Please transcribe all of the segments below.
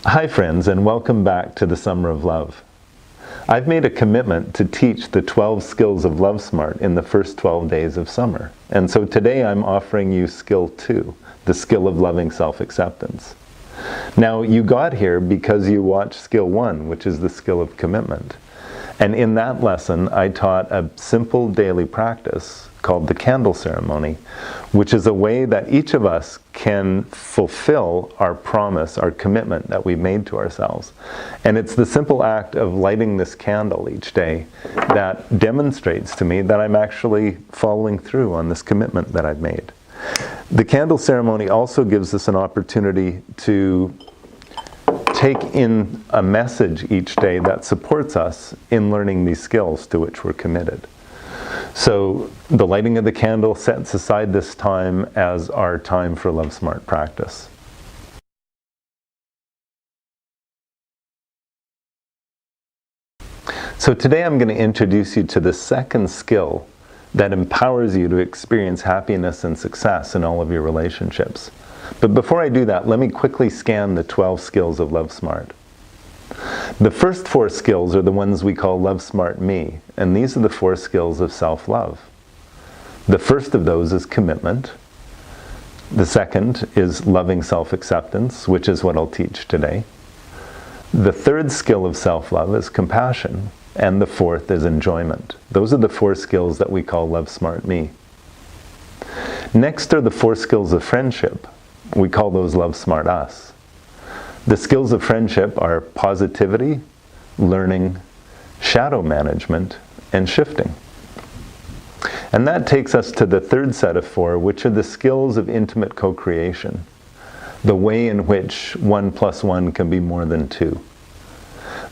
Hi friends, and welcome back to the Summer of Love. I've made a commitment to teach the 12 skills of Love Smart in the first 12 days of summer. And so today I'm offering you skill 2, the skill of loving self-acceptance. Now you got here because you watched skill 1, which is the skill of commitment. And in that lesson I taught a simple daily practice called the candle ceremony, which is a way that each of us can fulfill our promise, our commitment that we made to ourselves. And it's the simple act of lighting this candle each day that demonstrates to me that I'm actually following through on this commitment that I've made. The candle ceremony also gives us an opportunity to take in a message each day that supports us in learning these skills to which we're committed. So the lighting of the candle sets aside this time as our time for Love Smart practice. So today I'm going to introduce you to the second skill that empowers you to experience happiness and success in all of your relationships. But before I do that, let me quickly scan the 12 skills of Love Smart. The first 4 skills are the ones we call Love Smart Me, and these are the 4 skills of self-love. The first of those is commitment. The second is loving self-acceptance, which is what I'll teach today. The third skill of self-love is compassion, and the fourth is enjoyment. Those are the 4 skills that we call Love Smart Me. Next are the 4 skills of friendship. We call those Love Smart Us. The skills of friendship are positivity, learning, shadow management, and shifting. And that takes us to the third set of 4, which are the skills of intimate co-creation, the way in which 1 + 1 can be more than 2.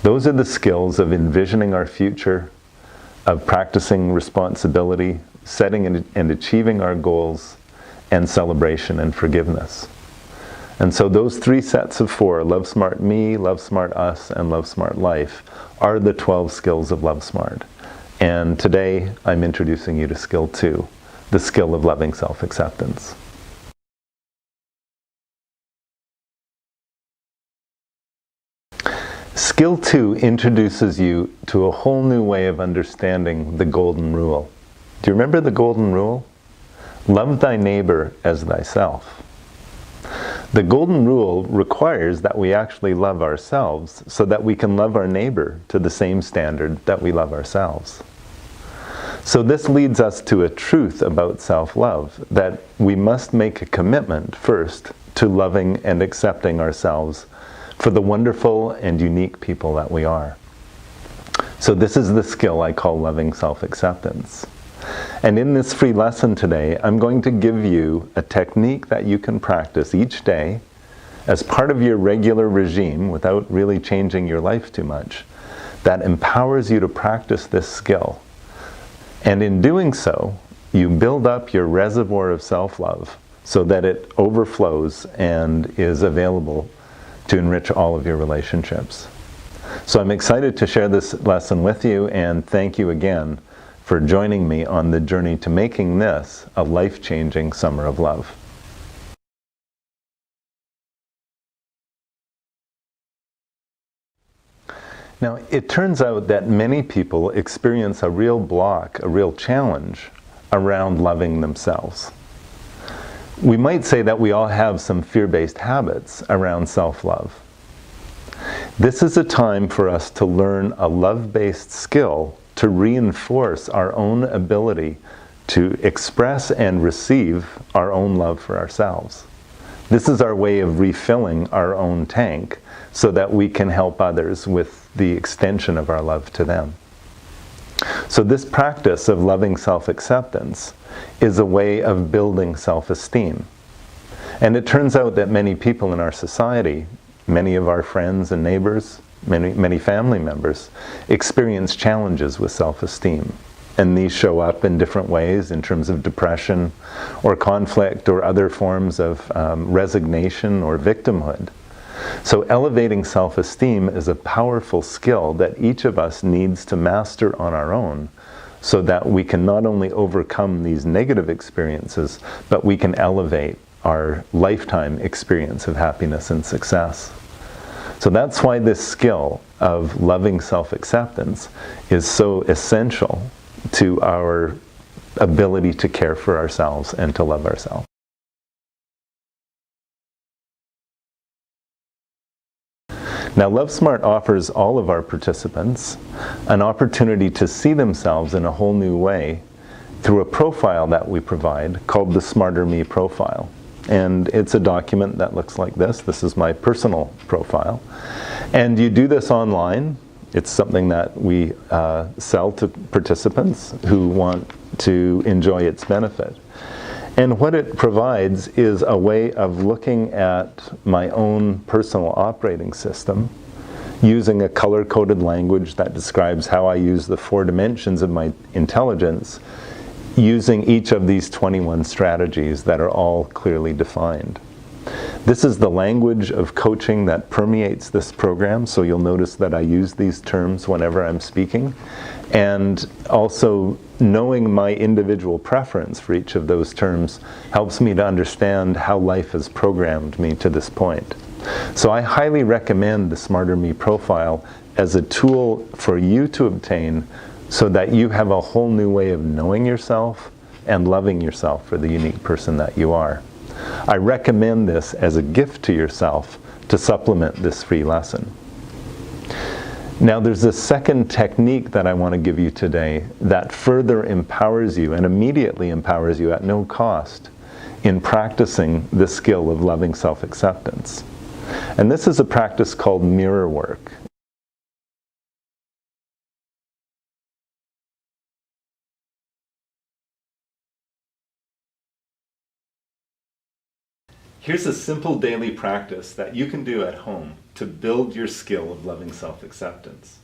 Those are the skills of envisioning our future, of practicing responsibility, setting and achieving our goals, and celebration and forgiveness. And so those 3 sets of 4, Love Smart Me, Love Smart Us, and Love Smart Life, are the 12 skills of Love Smart. And today I'm introducing you to skill 2, the skill of loving self-acceptance. Skill 2 introduces you to a whole new way of understanding the golden rule. Do you remember the golden rule? Love thy neighbor as thyself. The golden rule requires that we actually love ourselves so that we can love our neighbor to the same standard that we love ourselves. So this leads us to a truth about self-love, that we must make a commitment first to loving and accepting ourselves for the wonderful and unique people that we are. So this is the skill I call loving self-acceptance. And in this free lesson today, I'm going to give you a technique that you can practice each day as part of your regular regime without really changing your life too much, that empowers you to practice this skill. And in doing so, you build up your reservoir of self-love so that it overflows and is available to enrich all of your relationships. So I'm excited to share this lesson with you, and thank you again for joining me on the journey to making this a life-changing summer of love. Now, it turns out that many people experience a real block, a real challenge around loving themselves. We might say that we all have some fear-based habits around self-love. This is a time for us to learn a love-based skill to reinforce our own ability to express and receive our own love for ourselves. This is our way of refilling our own tank so that we can help others with the extension of our love to them. So this practice of loving self-acceptance is a way of building self-esteem. And it turns out that many people in our society, many of our friends and neighbors, many family members, experience challenges with self-esteem. And these show up in different ways in terms of depression or conflict or other forms of resignation or victimhood. So elevating self-esteem is a powerful skill that each of us needs to master on our own so that we can not only overcome these negative experiences, but we can elevate our lifetime experience of happiness and success. So that's why this skill of loving self-acceptance is so essential to our ability to care for ourselves and to love ourselves. Now, Love Smart offers all of our participants an opportunity to see themselves in a whole new way through a profile that we provide called the Smarter Me profile. And it's a document that looks like this. This is my personal profile. And you do this online. It's something that we sell to participants who want to enjoy its benefit. And what it provides is a way of looking at my own personal operating system using a color-coded language that describes how I use the 4 dimensions of my intelligence, using each of these 21 strategies that are all clearly defined. This is the language of coaching that permeates this program, so you'll notice that I use these terms whenever I'm speaking. And also, knowing my individual preference for each of those terms helps me to understand how life has programmed me to this point. So I highly recommend the Smarter Me profile as a tool for you to obtain so that you have a whole new way of knowing yourself and loving yourself for the unique person that you are. I recommend this as a gift to yourself to supplement this free lesson. Now, there's a second technique that I want to give you today that further empowers you and immediately empowers you at no cost in practicing the skill of loving self-acceptance. And this is a practice called mirror work. Here's a simple daily practice that you can do at home to build your skill of loving self-acceptance.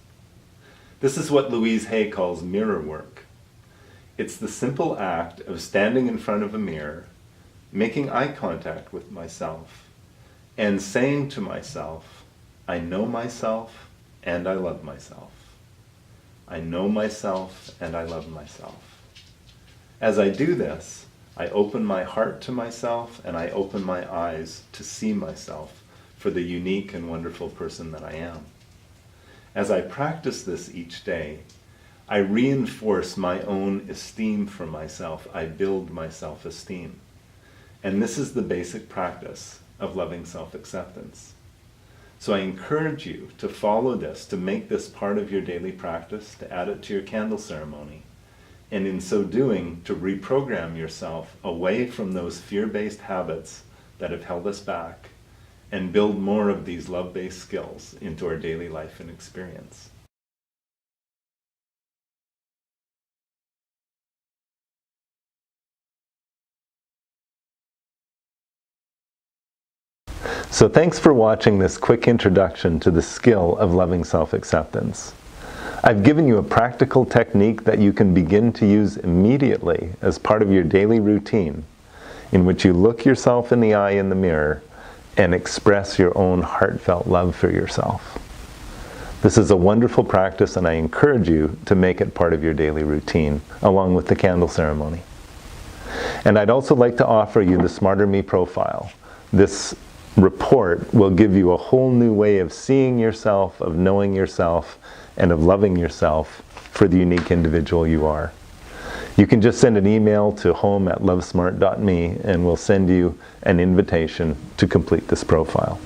This is what Louise Hay calls mirror work. It's the simple act of standing in front of a mirror, making eye contact with myself, and saying to myself, I know myself and I love myself. I know myself and I love myself. As I do this, I open my heart to myself and I open my eyes to see myself for the unique and wonderful person that I am. As I practice this each day, I reinforce my own esteem for myself. I build my self-esteem. And this is the basic practice of loving self-acceptance. So I encourage you to follow this, to make this part of your daily practice, to add it to your candle ceremony. And in so doing, to reprogram yourself away from those fear-based habits that have held us back and build more of these love-based skills into our daily life and experience. So thanks for watching this quick introduction to the skill of loving self-acceptance. I've given you a practical technique that you can begin to use immediately as part of your daily routine, in which you look yourself in the eye in the mirror and express your own heartfelt love for yourself. This is a wonderful practice, and I encourage you to make it part of your daily routine, along with the candle ceremony. And I'd also like to offer you the Smarter Me profile. This report will give you a whole new way of seeing yourself, of knowing yourself, and of loving yourself for the unique individual you are. You can just send an email to home@lovesmart.me and we'll send you an invitation to complete this profile.